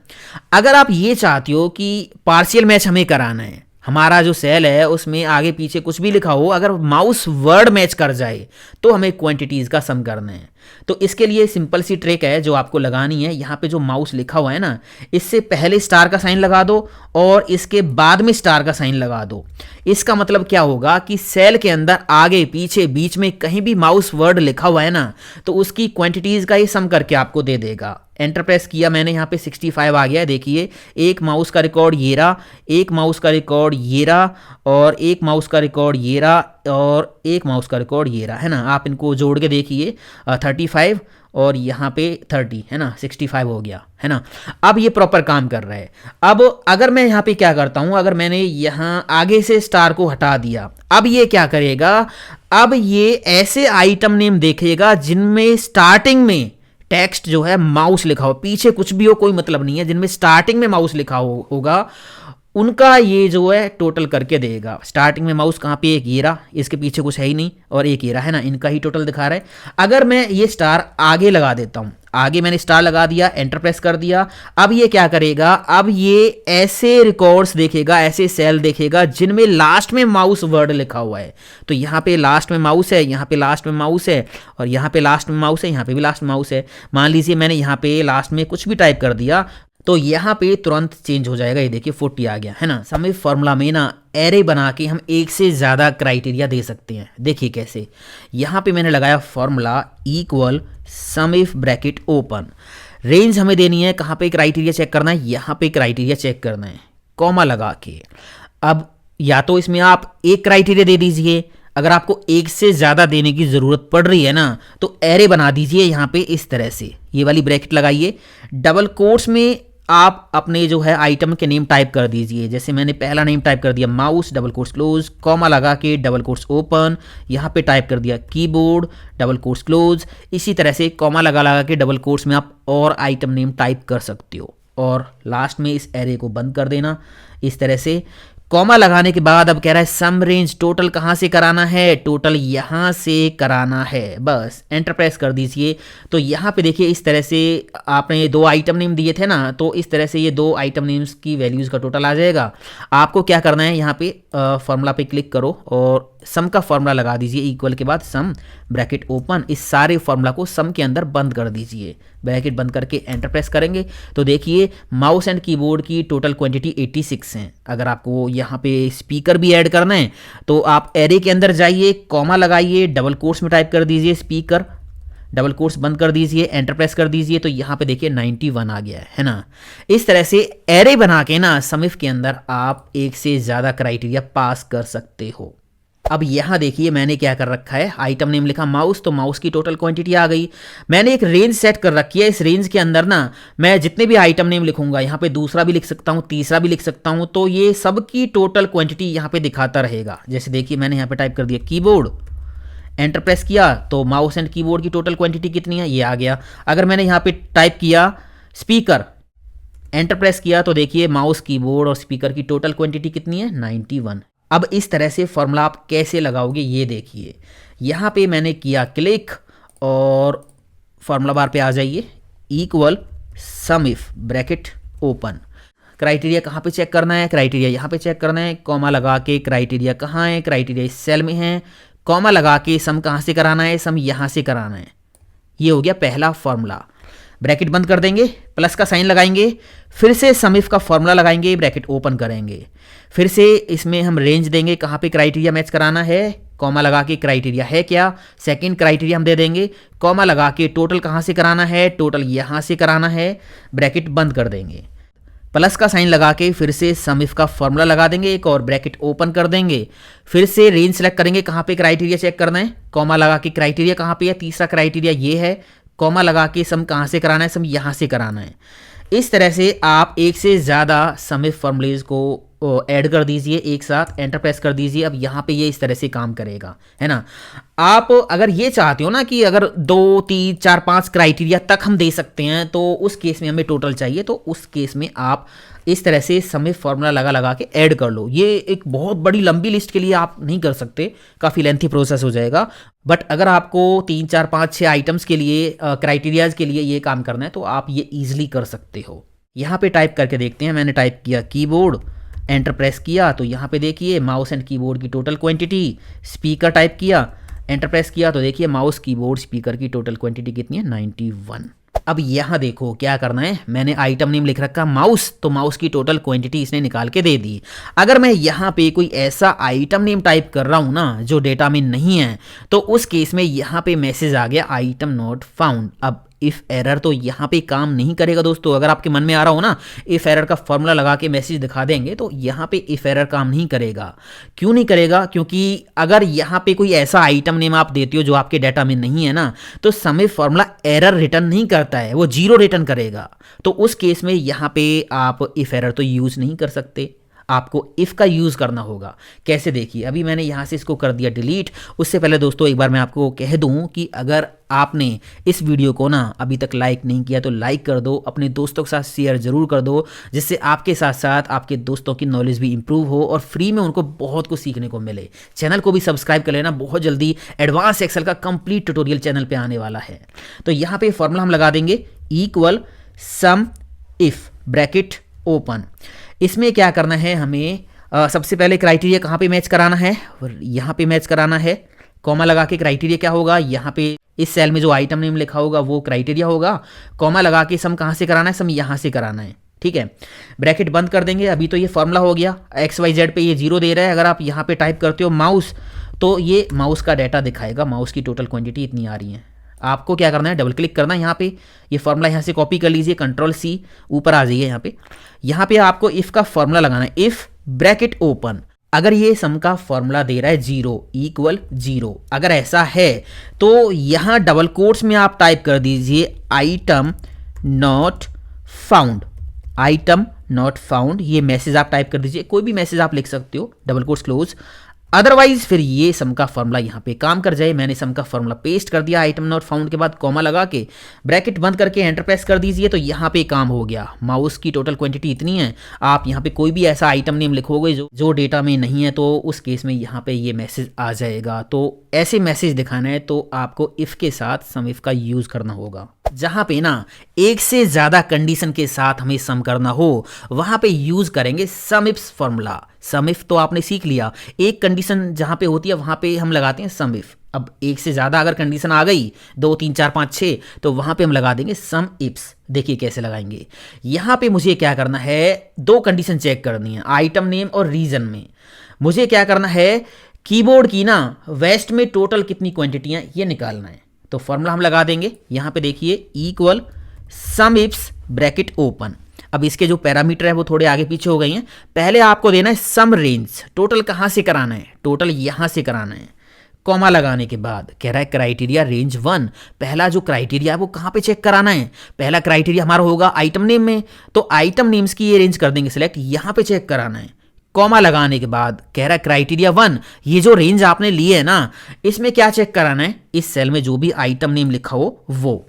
अगर आप ये चाहते हो कि पार्शियल मैच हमें कराना है, हमारा जो सेल है उसमें आगे पीछे कुछ भी लिखा हो, अगर माउस वर्ड मैच कर जाए तो हमें क्वांटिटीज़ का सम करना है। तो इसके लिए सिंपल सी ट्रिक है जो आपको लगानी है। यहाँ पे जो माउस लिखा हुआ है ना, इससे पहले स्टार का साइन लगा दो और इसके बाद में स्टार का साइन लगा दो। इसका मतलब क्या होगा कि सेल के अंदर आगे पीछे बीच में कहीं भी माउस वर्ड लिखा हुआ है ना तो उसकी क्वांटिटीज़ का ही सम करके आपको दे देगा। एंटर प्रेस किया मैंने, यहाँ पे 65 आ गया है। देखिए एक माउस का रिकॉर्ड ये रहा, एक माउस का रिकॉर्ड ये रहा और एक माउस का रिकॉर्ड ये रहा और एक माउस का रिकॉर्ड ये रहा, है ना। आप इनको जोड़ के देखिए 35 और यहाँ पे 30, है ना, 65 हो गया, है ना। अब ये प्रॉपर काम कर रहा है। अब अगर मैं यहाँ पे क्या करता हूँ, अगर मैंने यहाँ आगे से स्टार को हटा दिया, अब ये क्या करेगा, अब ये ऐसे आइटम नेम देखेगा जिनमें स्टार्टिंग में टेक्स्ट जो है माउस लिखा हो, पीछे कुछ भी हो कोई मतलब नहीं है, जिनमें स्टार्टिंग में माउस लिखा होगा उनका ये जो है टोटल करके देगा। स्टार्टिंग में माउस कहाँ पे, एक ये रहा, इसके पीछे कुछ है ही नहीं और एक ये रहा, है ना, इनका ही टोटल दिखा रहा है। अगर मैं ये स्टार आगे लगा देता हूँ, आगे मैंने स्टार लगा दिया, एंटर प्रेस कर दिया, अब ये क्या करेगा, अब ये ऐसे रिकॉर्ड्स देखेगा, ऐसे सेल देखेगा जिनमें लास्ट में माउस वर्ड लिखा हुआ है। तो यहाँ पे लास्ट में माउस है, यहाँ पे लास्ट में माउस है और यहाँ पे लास्ट में माउस है, यहाँ पे भी लास्ट में माउस है। मान लीजिए मैंने यहाँ पे लास्ट में कुछ भी टाइप कर दिया तो यहाँ पे तुरंत चेंज हो जाएगा। ये देखिए 40 आ गया, है ना। सम इफ फॉर्मूला में ना एरे बना के हम एक से ज़्यादा क्राइटेरिया दे सकते हैं। देखिए कैसे, यहाँ पे मैंने लगाया formula equal some if bracket open, range हमें देनी है, कहाँ पे क्राइटेरिया चेक करना है, यहाँ पे क्राइटेरिया चेक करना है, कॉमा लगा के। अब या तो इसमें आप एक क्राइटेरिया दे दीजिए, अगर आपको एक से ज़्यादा देने की ज़रूरत पड़ रही है ना तो एरे बना दीजिए यहाँ पे इस तरह से, ये वाली ब्रैकेट लगाइए, डबल कोट्स में आप अपने जो है आइटम के नेम टाइप कर दीजिए। जैसे मैंने पहला नेम टाइप कर दिया mouse, double quotes close, comma लगा के डबल कोट्स ओपन, यहाँ पे टाइप कर दिया कीबोर्ड, डबल कोट्स क्लोज। इसी तरह से कॉमा लगा के डबल कोट्स में आप और आइटम नेम टाइप कर सकते हो। और लास्ट में इस एरे को बंद कर देना इस तरह से। कॉमा लगाने के बाद अब कह रहा है सम रेंज टोटल कहाँ से कराना है, टोटल यहाँ से कराना है, बस एंटर प्रेस कर दीजिए। तो यहाँ पे देखिए इस तरह से आपने 2 आइटम नेम दिए थे ना, तो इस तरह से ये 2 आइटम नेम्स की वैल्यूज़ का टोटल आ जाएगा। आपको क्या करना है, यहाँ पे फॉर्मूला पे क्लिक करो और सम का फॉर्मूला लगा दीजिए, इक्वल के बाद सम ब्रैकेट ओपन, इस सारे फॉर्मूला को सम के अंदर बंद कर दीजिए। ब्रैकेट बंद करके एंटर प्रेस करेंगे तो देखिए माउस एंड कीबोर्ड की टोटल क्वांटिटी 86 है। अगर आपको यहाँ पे स्पीकर भी ऐड करना है तो आप एरे के अंदर जाइए, कॉमा लगाइए, डबल कोट्स में टाइप कर दीजिए स्पीकर, डबल कोट्स बंद कर दीजिए, एंटर प्रेस कर दीजिए, तो यहाँ पे देखिए 91 आ गया है ना। इस तरह से एरे बना के ना समिफ के अंदर आप एक से ज़्यादा क्राइटेरिया पास कर सकते हो। अब यहाँ देखिए मैंने क्या कर रखा है, आइटम नेम लिखा माउस, तो माउस की टोटल क्वांटिटी आ गई। मैंने एक रेंज सेट कर रखी है, इस रेंज के अंदर ना मैं जितने भी आइटम नेम लिखूंगा, यहाँ पे दूसरा भी लिख सकता हूँ, तीसरा भी लिख सकता हूँ, तो ये सब की टोटल क्वांटिटी यहाँ पे दिखाता रहेगा। जैसे देखिए मैंने यहाँ पे टाइप कर दिया कीबोर्ड, एंटर प्रेस किया तो माउस एंड कीबोर्ड की टोटल क्वांटिटी कितनी है ये आ गया। अगर मैंने यहाँ पे टाइप किया स्पीकर, एंटर प्रेस किया तो देखिए माउस, कीबोर्ड और स्पीकर की टोटल क्वांटिटी कितनी है 91। अब इस तरह से फॉर्मूला आप कैसे लगाओगे ये देखिए। यहाँ पे मैंने किया क्लिक और फॉर्मूला बार पे आ जाइए, equal some if bracket open. Criteria कहाँ पे चेक करना है, क्राइटेरिया यहाँ पे चेक करना है, कॉमा लगा के क्राइटेरिया कहाँ है, क्राइटेरिया इस सेल में है, कॉमा लगा के सम कहाँ से कराना है, सम यहाँ से कराना है। ये हो गया पहला फॉर्मूला। ब्रैकेट बंद कर देंगे, प्लस का साइन लगाएंगे, फिर से सम इफ का फॉर्मूला लगाएंगे, ब्रैकेट ओपन करेंगे, फिर से इसमें हम रेंज देंगे कहाँ पे क्राइटेरिया मैच कराना है, कॉमा लगा के क्राइटेरिया है क्या, सेकंड क्राइटेरिया हम दे देंगे, कॉमा लगा के टोटल कहाँ से कराना है, टोटल यहाँ से कराना है, ब्रैकेट बंद कर देंगे, प्लस का साइन लगा के फिर से सम इफ का फॉर्मूला लगा देंगे एक और, ब्रैकेट ओपन कर देंगे, फिर से रेंज सेलेक्ट करेंगे कहाँ पे क्राइटेरिया चेक करना है, कॉमा लगा के क्राइटेरिया कहाँ पे है, तीसरा क्राइटेरिया ये है, कॉमा लगा के सम कहाँ से कराना है, सम यहाँ से कराना है। इस तरह से आप एक से ज़्यादा सम इफ फॉर्मूलेज को ऐड कर दीजिए एक साथ, एंटर प्रेस कर दीजिए। अब यहाँ पे ये इस तरह से काम करेगा, है ना। आप अगर ये चाहते हो ना कि अगर 2 3 4 5 क्राइटेरिया तक हम दे सकते हैं, तो उस केस में हमें टोटल चाहिए, तो उस केस में आप इस तरह से सम इफ फॉर्मूला लगा लगा के ऐड कर लो। ये एक बहुत बड़ी लंबी लिस्ट के लिए आप नहीं कर सकते, काफ़ी लेंथी प्रोसेस हो जाएगा। बट अगर आपको 3 4 5 6 आइटम्स के लिए क्राइटेरियाज के लिए ये काम करना है तो आप ये ईजिली कर सकते हो। यहाँ पे टाइप करके देखते हैं, मैंने टाइप किया कीबोर्ड, एंटर प्रेस किया तो यहाँ पे देखिए माउस एंड कीबोर्ड की टोटल क्वांटिटी, स्पीकर टाइप किया, एंटर प्रेस किया तो देखिए माउस, कीबोर्ड, स्पीकर की टोटल क्वांटिटी कितनी है 91। अब यहाँ देखो क्या करना है, मैंने आइटम नेम लिख रखा माउस, तो माउस की टोटल क्वांटिटी इसने निकाल के दे दी। अगर मैं यहाँ पे कोई ऐसा आइटम नेम टाइप कर रहा हूँ ना जो डेटा में नहीं है, तो उस केस में यहाँ पे मैसेज आ गया आइटम नॉट फाउंड। अब इफ एरर तो यहाँ पे काम नहीं करेगा दोस्तों। अगर आपके मन में आ रहा हो ना इफ एरर का फॉर्मूला लगा के मैसेज दिखा देंगे, तो यहाँ पे इफ एरर काम नहीं करेगा। क्यों नहीं करेगा? क्योंकि अगर यहाँ पे कोई ऐसा आइटम नेम आप देते हो जो आपके डाटा में नहीं है ना, तो सम इफ फॉर्मूला एरर रिटर्न नहीं करता है, वो 0 रिटर्न करेगा। तो उस केस में यहाँ पे आप इफ एरर तो यूज नहीं कर सकते, आपको इफ का यूज करना होगा। कैसे देखिए, अभी मैंने यहाँ से इसको कर दिया डिलीट। उससे पहले दोस्तों एक बार मैं आपको कह दूं कि अगर आपने इस वीडियो को ना अभी तक लाइक नहीं किया तो लाइक कर दो, अपने दोस्तों के साथ शेयर जरूर कर दो, जिससे आपके साथ साथ आपके दोस्तों की नॉलेज भी इंप्रूव हो और फ्री में उनको बहुत कुछ सीखने को मिले। चैनल को भी सब्सक्राइब कर लेना, बहुत जल्दी एडवांस एक्सेल का कंप्लीट ट्यूटोरियल चैनल पे आने वाला है। तो यहाँ पे फॉर्मूला हम लगा देंगे equal some if bracket open. इसमें क्या करना है हमें, सबसे पहले क्राइटेरिया कहाँ पे मैच कराना है, यहाँ पे मैच कराना है। कॉमा लगा के क्राइटेरिया क्या होगा, यहाँ पे इस सेल में जो आइटम नेम लिखा होगा वो क्राइटेरिया होगा। कॉमा लगा के सम कहाँ से कराना है, सम यहाँ से कराना है, ठीक है। ब्रैकेट बंद कर देंगे। अभी तो ये फॉर्मूला हो गया, XYZ पे ये 0 दे रहा है। अगर आप यहाँ पे टाइप करते हो माउस, तो ये माउस का डाटा दिखाएगा, माउस की टोटल क्वांटिटी इतनी आ रही है। आपको क्या करना है, डबल क्लिक करना है यहाँ पे, ये फॉर्मूला यहाँ से कॉपी कर लीजिए, Ctrl+C, ऊपर आ जाइए यहाँ पे आपको इफ का फॉर्मूला लगाना है, इफ ब्रैकेट ओपन। अगर ये सम का फॉर्मूला दे रहा है 0 इक्वल 0, अगर ऐसा है तो यहाँ डबल कोट्स में आप टाइप कर दीजिए item not found, item not found. ये मैसेज आप टाइप कर दीजिए, कोई भी मैसेज आप लिख सकते हो, डबल कोट्स क्लोज। अदरवाइज फिर ये सम का फॉर्मूला यहाँ पे काम कर जाए। मैंने सम का फॉर्मूला पेस्ट कर दिया, आइटम नॉट फाउंड के बाद कॉमा लगा के ब्रैकेट बंद करके एंटर प्रेस कर दीजिए तो यहाँ पे काम हो गया। माउस की टोटल क्वांटिटी इतनी है। आप यहाँ पे कोई भी ऐसा आइटम नेम लिखोगे जो डेटा में नहीं है तो उस केस में यहाँ पे ये मैसेज आ जाएगा। तो ऐसे मैसेज दिखाना है तो आपको इफ के साथ सम इफ का यूज करना होगा। जहां पे ना एक से ज्यादा कंडीशन के साथ हमें सम करना हो वहां पे यूज करेंगे सम इफ फॉर्मूला। सम इफ तो आपने सीख लिया, एक कंडीशन जहां पे होती है वहां पे हम लगाते हैं सम इफ। अब एक से ज्यादा अगर कंडीशन आ गई 2 3 4 5 6 तो वहां पे हम लगा देंगे सम इफ्स। देखिए कैसे लगाएंगे। यहां पे मुझे क्या करना है, 2 कंडीशन चेक करनी है आइटम नेम और रीजन में। मुझे क्या करना है, कीबोर्ड की ना वेस्ट में टोटल कितनी क्वांटिटियां ये निकालना है। तो फॉर्मूला हम लगा देंगे यहाँ पे, देखिए इक्वल सम इफ्स ब्रैकेट ओपन। अब इसके जो पैरामीटर है वो थोड़े आगे पीछे हो गई हैं। पहले आपको देना है सम रेंज, टोटल कहाँ से कराना है, टोटल यहाँ से कराना है। कॉमा लगाने के बाद कह रहा है क्राइटेरिया रेंज 1। पहला जो क्राइटेरिया है वो कहाँ पे चेक कराना है, पहला क्राइटेरिया हमारा होगा आइटम नेम में, तो आइटम नेम्स की ये रेंज कर देंगे सिलेक्ट, यहाँ पे चेक कराना है। कॉमा लगाने के बाद कह रहा है क्राइटेरिया 1, ये जो रेंज आपने ली है ना इसमें क्या चेक कराना है, इस सेल में जो भी आइटम नेम लिखा हो वो।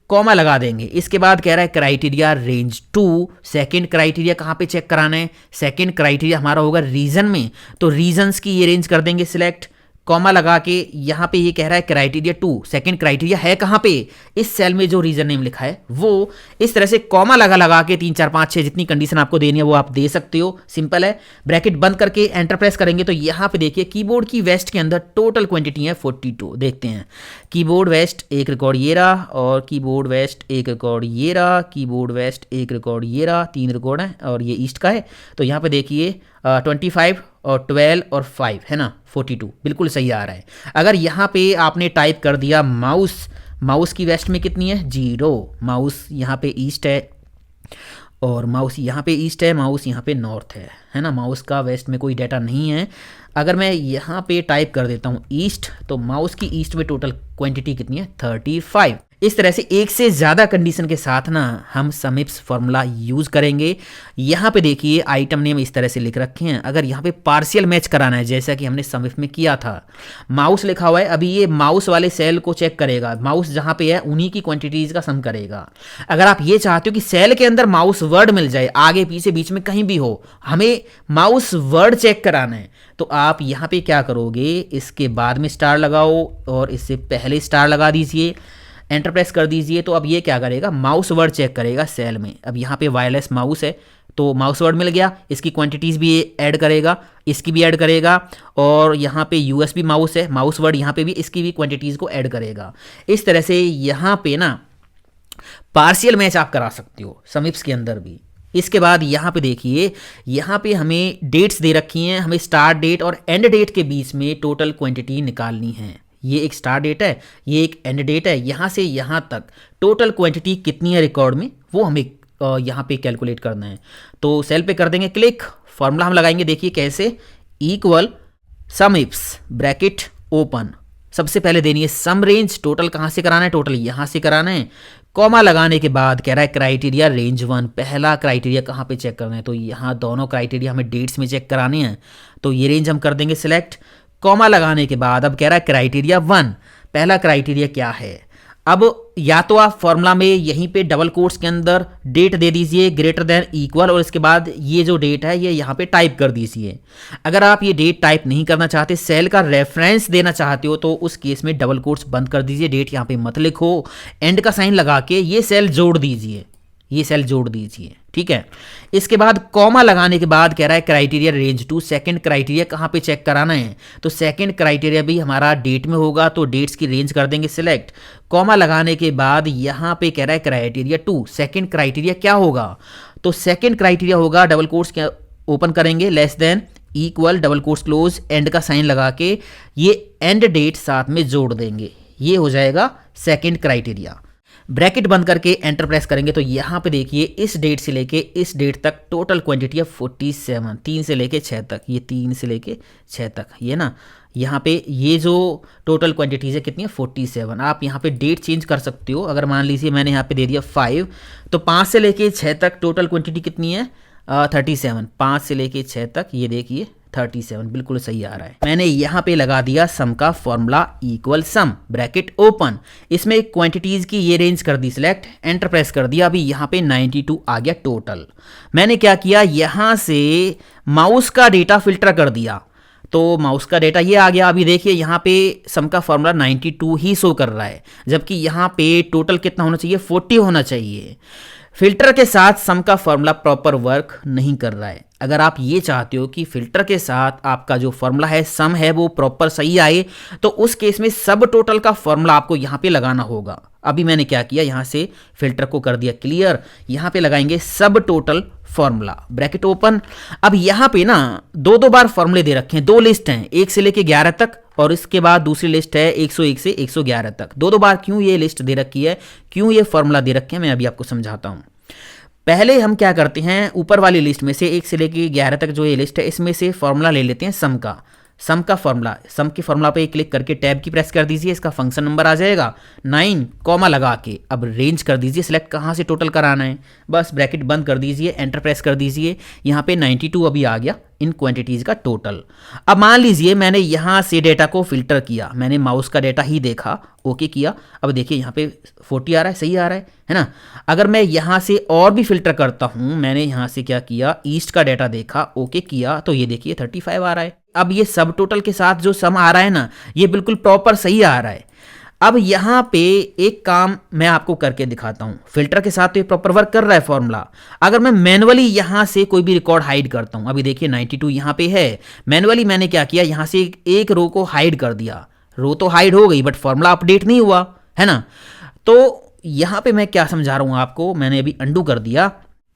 कॉमा लगा देंगे। इसके बाद कह रहा है क्राइटेरिया रेंज 2, सेकंड क्राइटेरिया कहाँ पे चेक कराना है, सेकंड क्राइटेरिया हमारा होगा रीजन में, तो रीजन्स की ये रेंज कर देंगे सिलेक्ट। कॉमा लगा के यहाँ पे ये कह रहा है क्राइटेरिया 2, सेकंड क्राइटेरिया है कहाँ पे, इस सेल में जो रीजन नेम लिखा है वो। इस तरह से कॉमा लगा के 3 4 5 6 जितनी कंडीशन आपको देनी है वो आप दे सकते हो, सिंपल है। ब्रैकेट बंद करके एंटर प्रेस करेंगे तो यहाँ पे देखिए कीबोर्ड की वेस्ट के अंदर टोटल क्वांटिटी है 42। देखते हैं, कीबोर्ड वेस्ट एक रिकॉर्ड ये रहा, और कीबोर्ड वेस्ट एक रिकॉर्ड ये रहा, कीबोर्ड वेस्ट एक रिकॉर्ड ये रहा, 3 रिकॉर्ड है, और ये ईस्ट का है। तो यहाँ पे देखिए 25 और 12 और 5 है ना, 42 बिल्कुल सही आ रहा है। अगर यहाँ पे आपने टाइप कर दिया माउस की वेस्ट में कितनी है 0, माउस यहाँ पे ईस्ट है और माउस यहाँ पे ईस्ट है, माउस यहाँ पे नॉर्थ है ना, माउस का वेस्ट में कोई डाटा नहीं है। अगर मैं यहाँ पे टाइप कर देता हूँ ईस्ट, तो माउस की ईस्ट में टोटल क्वांटिटी कितनी है 35। इस तरह से एक से ज़्यादा कंडीशन के साथ ना हम सम इफ्स फॉर्मूला यूज़ करेंगे। यहाँ पे देखिए आइटम नेम इस तरह से लिख रखे हैं। अगर यहाँ पे पार्शियल मैच कराना है जैसा कि हमने सम इफ में किया था, माउस लिखा हुआ है, अभी ये माउस वाले सेल को चेक करेगा, माउस जहाँ पे है उन्हीं की क्वांटिटीज़ का सम करेगा। अगर आप ये चाहते हो कि सेल के अंदर माउस वर्ड मिल जाए, आगे पीछे बीच में कहीं भी हो, हमें माउस वर्ड चेक कराना है, तो आप यहाँ पे क्या करोगे, इसके बाद में स्टार लगाओ और इससे पहले स्टार लगा दीजिए, एंटर प्रेस कर दीजिए। तो अब ये क्या करेगा, माउस वर्ड चेक करेगा सेल में। अब यहाँ पे वायरलेस माउस है तो माउस वर्ड मिल गया, इसकी क्वांटिटीज़ भी ऐड करेगा, इसकी भी ऐड करेगा, और यहाँ पे यूएसबी माउस है, माउस वर्ड यहाँ पे भी इसकी भी क्वांटिटीज़ को ऐड करेगा। इस तरह से यहाँ पे ना पार्शियल मैच आप करा सकते हो सम इफ्स के अंदर भी। इसके बाद यहाँ पे देखिए, यहाँ पे हमें डेट्स दे रखी हैं, हमें स्टार्ट डेट और एंड डेट के बीच में टोटल क्वांटिटी निकालनी है। ये एक स्टार्ट डेट है, ये एक एंड डेट है, यहाँ से यहाँ तक टोटल क्वांटिटी कितनी है रिकॉर्ड में वो हमें यहाँ पे कैलकुलेट करना है। तो सेल पे कर देंगे क्लिक, फॉर्मूला हम लगाएंगे, देखिए कैसे, इक्वल सम इफ्स ब्रैकेट ओपन। सबसे पहले देनी है सम रेंज, टोटल कहाँ से कराना है, टोटल यहाँ से कराना है। कॉमा लगाने के बाद कह रहा है क्राइटेरिया रेंज 1, पहला क्राइटेरिया कहाँ पे चेक करना है, तो यहाँ दोनों क्राइटेरिया हमें डेट्स में चेक कराने हैं, तो ये रेंज हम कर देंगे सिलेक्ट। कॉमा लगाने के बाद अब कह रहा है क्राइटेरिया 1, पहला क्राइटेरिया क्या है। अब या तो आप फॉर्मूला में यहीं पे डबल कोट्स के अंदर डेट दे दीजिए ग्रेटर देन इक्वल, और इसके बाद ये जो डेट है ये यहाँ पे टाइप कर दीजिए। अगर आप ये डेट टाइप नहीं करना चाहते, सेल का रेफरेंस देना चाहते हो, तो उस केस में डबल कोट्स बंद कर दीजिए, डेट यहाँ पे मत लिखो, एंड का साइन लगा के ये सेल जोड़ दीजिए, ये सेल जोड़ दीजिए, ठीक है। इसके बाद कॉमा लगाने के बाद कह रहा है क्राइटेरिया रेंज 2, सेकंड क्राइटेरिया कहाँ पे चेक कराना है, तो सेकंड क्राइटेरिया भी हमारा डेट में होगा, तो डेट्स की रेंज कर देंगे सिलेक्ट। कॉमा लगाने के बाद यहाँ पे कह रहा है क्राइटेरिया 2, सेकंड क्राइटेरिया क्या होगा, तो सेकंड क्राइटेरिया होगा, डबल कोट्स क्या ओपन करेंगे, less than equal double quotes close, and का साइन लगा के ये एंड डेट साथ में जोड़ देंगे, ये हो जाएगा सेकंड क्राइटेरिया। ब्रैकेट बंद करके एंटर प्रेस करेंगे तो यहाँ पे देखिए इस डेट से लेके इस डेट तक टोटल क्वांटिटी है 47, 3 से लेके 6 तक, ये 3 से लेके 6 तक, ये ना यहाँ पे ये जो टोटल क्वांटिटीज है कितनी है 47। आप यहाँ पे डेट चेंज कर सकते हो, अगर मान लीजिए मैंने यहाँ पे दे दिया 5, तो 5 से लेके 6 तक टोटल क्वांटिटी कितनी है 37, 5 से लेके 6 तक ये देखिए 37, बिल्कुल सही आ रहा है। मैंने यहाँ पे लगा दिया सम का फॉर्मूला इक्वल सम ब्रैकेट ओपन, इसमें क्वांटिटीज की ये रेंज कर दी सिलेक्ट, एंटर प्रेस कर दिया। अभी यहाँ पे 92 आ गया टोटल। मैंने क्या किया, यहाँ से माउस का डेटा फिल्टर कर दिया, तो माउस का डेटा ये आ गया। अभी देखिए यहाँ पे सम का फॉर्मूला 92 ही शो कर रहा है, जबकि यहाँ पे टोटल कितना होना चाहिए, 40 होना चाहिए। फिल्टर के साथ सम का फॉर्मूला प्रॉपर वर्क नहीं कर रहा है। अगर आप ये चाहते हो कि फिल्टर के साथ आपका जो फॉर्मूला है सम है वो प्रॉपर सही आए, तो उस केस में सब टोटल का फॉर्मूला आपको यहाँ पे लगाना होगा। अभी मैंने क्या किया, यहाँ से फिल्टर को कर दिया क्लियर, यहाँ पे लगाएंगे सब टोटल फॉर्मूला ब्रैकेट ओपन। अब यहाँ पे ना दो बार फॉर्मूले दे रखे हैं, दो लिस्ट हैं, 1 से लेके 11 तक, और इसके बाद दूसरी लिस्ट है 101 से 111 तक। दो बार क्यों ये लिस्ट दे रखी है, क्यों ये फॉर्मूला दे रखे हैं, मैं अभी आपको समझाता हूँ। पहले हम क्या करते हैं, ऊपर वाली लिस्ट में से 1 से लेके 11 तक जो ये लिस्ट है, इसमें से फॉर्मूला ले लेते हैं सम का फॉर्मूला। सम की फॉर्मूला पे क्लिक करके टैब की प्रेस कर दीजिए, इसका फंक्शन नंबर आ जाएगा 9, कॉमा लगा के अब रेंज कर दीजिए सिलेक्ट, कहाँ से टोटल कराना है, बस ब्रैकेट बंद कर दीजिए, एंटर प्रेस कर दीजिए। यहाँ पे 92 अभी आ गया इन क्वांटिटीज का टोटल। अब मान लीजिए मैंने यहाँ से डेटा को फिल्टर किया, मैंने माउस का डेटा ही देखा, ओके किया। अब देखिए यहाँ पे 40 आ रहा है, सही आ रहा है ना। अगर मैं यहाँ से और भी फिल्टर करता हूँ, मैंने यहाँ से क्या किया, ईस्ट का डेटा देखा, ओके किया, तो ये देखिए 35 आ रहा है। अब ये सब टोटल के साथ जो सम आ रहा है ना, ये बिल्कुल प्रॉपर सही आ रहा है। अब यहाँ पे एक काम मैं आपको करके दिखाता हूँ, फिल्टर के साथ तो ये प्रॉपर वर्क कर रहा है फॉर्मूला। अगर मैं मैनुअली यहाँ से कोई भी रिकॉर्ड हाइड करता हूँ, अभी देखिए 92 यहाँ पे है, मैनुअली मैंने क्या किया, यहाँ से एक रो को हाइड कर दिया। रो तो हाइड हो गई बट फॉर्मूला अपडेट नहीं हुआ है ना। तो यहाँ पे मैं क्या समझा रहा हूँ आपको, मैंने अभी अंडू कर दिया।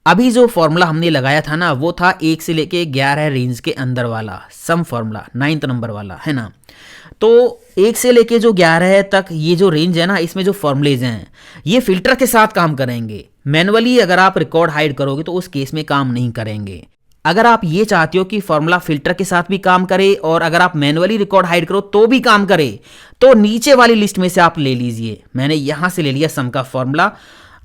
अभी जो फॉर्मूला हमने लगाया था ना, वो था 1 से लेके 11 रेंज के अंदर वाला सम फॉर्मूला, 9th नंबर वाला है ना। तो 1 से लेके जो 11 तक ये जो रेंज है ना, इसमें जो फॉर्मूलेज हैं ये फिल्टर के साथ काम करेंगे। मैनुअली अगर आप रिकॉर्ड हाइड करोगे तो उस केस में काम नहीं करेंगे। अगर आप ये चाहते हो कि फॉर्मूला फिल्टर के साथ भी काम करे और अगर आप मैनुअली रिकॉर्ड हाइड करो तो भी काम करे, तो नीचे वाली लिस्ट में से आप ले लीजिए। मैंने यहां से ले लिया सम का फॉर्मूला।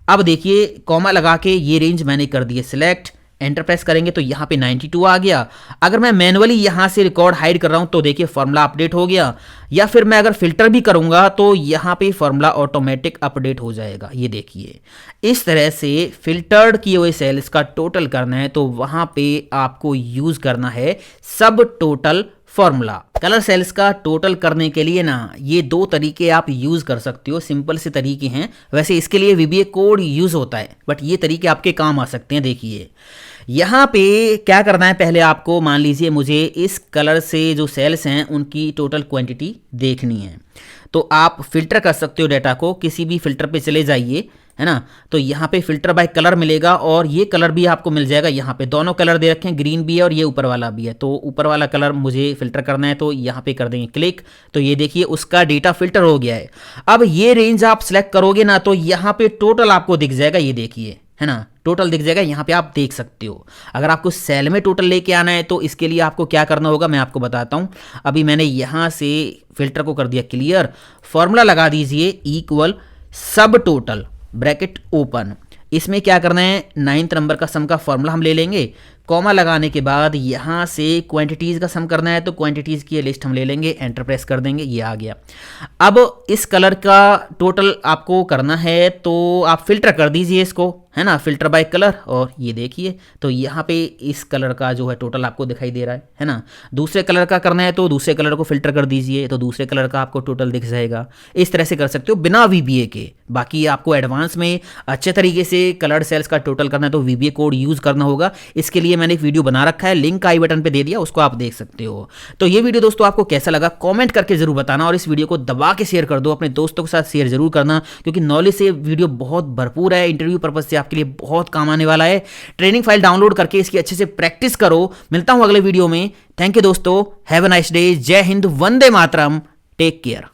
अब देखिए कॉमा लगा के ये रेंज मैंने कर दी है सिलेक्ट, एंटर प्रेस करेंगे तो यहाँ पे 92 आ गया। अगर मैं मैनुअली यहाँ से रिकॉर्ड हाइड कर रहा हूँ तो देखिए फॉर्मूला अपडेट हो गया, या फिर मैं अगर फिल्टर भी करूँगा तो यहाँ पे फॉर्मूला ऑटोमेटिक अपडेट हो जाएगा। ये देखिए इस तरह से फिल्टर्ड किए हुए सेल्स का टोटल करना है तो वहाँ पे आपको यूज़ करना है सब टोटल फॉर्मूला। कलर सेल्स का टोटल करने के लिए ना ये दो तरीके आप यूज कर सकते हो, सिंपल से तरीके हैं। वैसे इसके लिए VBA कोड यूज होता है बट ये तरीके आपके काम आ सकते हैं। देखिए यहाँ पे क्या करना है, पहले आपको मान लीजिए मुझे इस कलर से जो सेल्स हैं उनकी टोटल क्वांटिटी देखनी है, तो आप फिल्टर कर सकते हो डेटा को, किसी भी फिल्टर पे चले जाइए है ना। तो यहाँ पे फिल्टर बाय कलर मिलेगा और ये कलर भी आपको मिल जाएगा। यहाँ पे दोनों कलर दे रखे हैं, ग्रीन भी है और ये ऊपर वाला भी है। तो ऊपर वाला कलर मुझे फिल्टर करना है तो यहाँ पे कर देंगे क्लिक, तो ये देखिए उसका डेटा फिल्टर हो गया है। अब ये रेंज आप सिलेक्ट करोगे ना तो यहाँ पे टोटल आपको दिख जाएगा, ये देखिए है ना, टोटल दिख जाएगा। यहाँ पे आप देख सकते हो। अगर आपको सेल में टोटल लेके आना है तो इसके लिए आपको क्या करना होगा मैं आपको बताता हूँ। अभी मैंने यहाँ से फिल्टर को कर दिया क्लियर, फॉर्मूला लगा दीजिए इक्वल सब टोटल ब्रैकेट ओपन। इसमें क्या करना है, 9th नंबर का सम का फॉर्मूला हम ले लेंगे, कॉमा लगाने के बाद यहाँ से क्वांटिटीज़ का सम करना है तो क्वांटिटीज़ की लिस्ट हम ले लेंगे, एंटर प्रेस कर देंगे, ये आ गया। अब इस कलर का टोटल आपको करना है तो आप फिल्टर कर दीजिए इसको, है ना, फिल्टर बाय कलर, और ये देखिए तो यहाँ पे इस कलर का जो है टोटल आपको दिखाई दे रहा है ना। दूसरे कलर का करना है तो दूसरे कलर को फिल्टर कर दीजिए तो दूसरे कलर का आपको टोटल दिख जाएगा। इस तरह से कर सकते हो बिना VBA के। बाकी आपको एडवांस में अच्छे तरीके से कलर सेल्स का टोटल करना है तो VBA कोड यूज़ करना होगा। इसके लिए मैंने एक वीडियो बना रखा है, लिंक आई बटन पे दे दिया, उसको आप देख सकते हो। तो ये वीडियो दोस्तों आपको कैसा लगा कमेंट करके जरूर बताना, और इस वीडियो को दबा के शेयर कर दो, अपने दोस्तों के साथ शेयर जरूर करना, क्योंकि नॉलेज से वीडियो बहुत भरपूर है, इंटरव्यू पर्पज से आपके लिए बहुत काम आने वाला है। ट्रेनिंग फाइल डाउनलोड करके इसकी अच्छे से प्रैक्टिस करो। मिलता हूं अगले वीडियो में। थैंक यू दोस्तों, हैव अ नाइस डे, जय हिंद, वंदे मातरम, टेक केयर।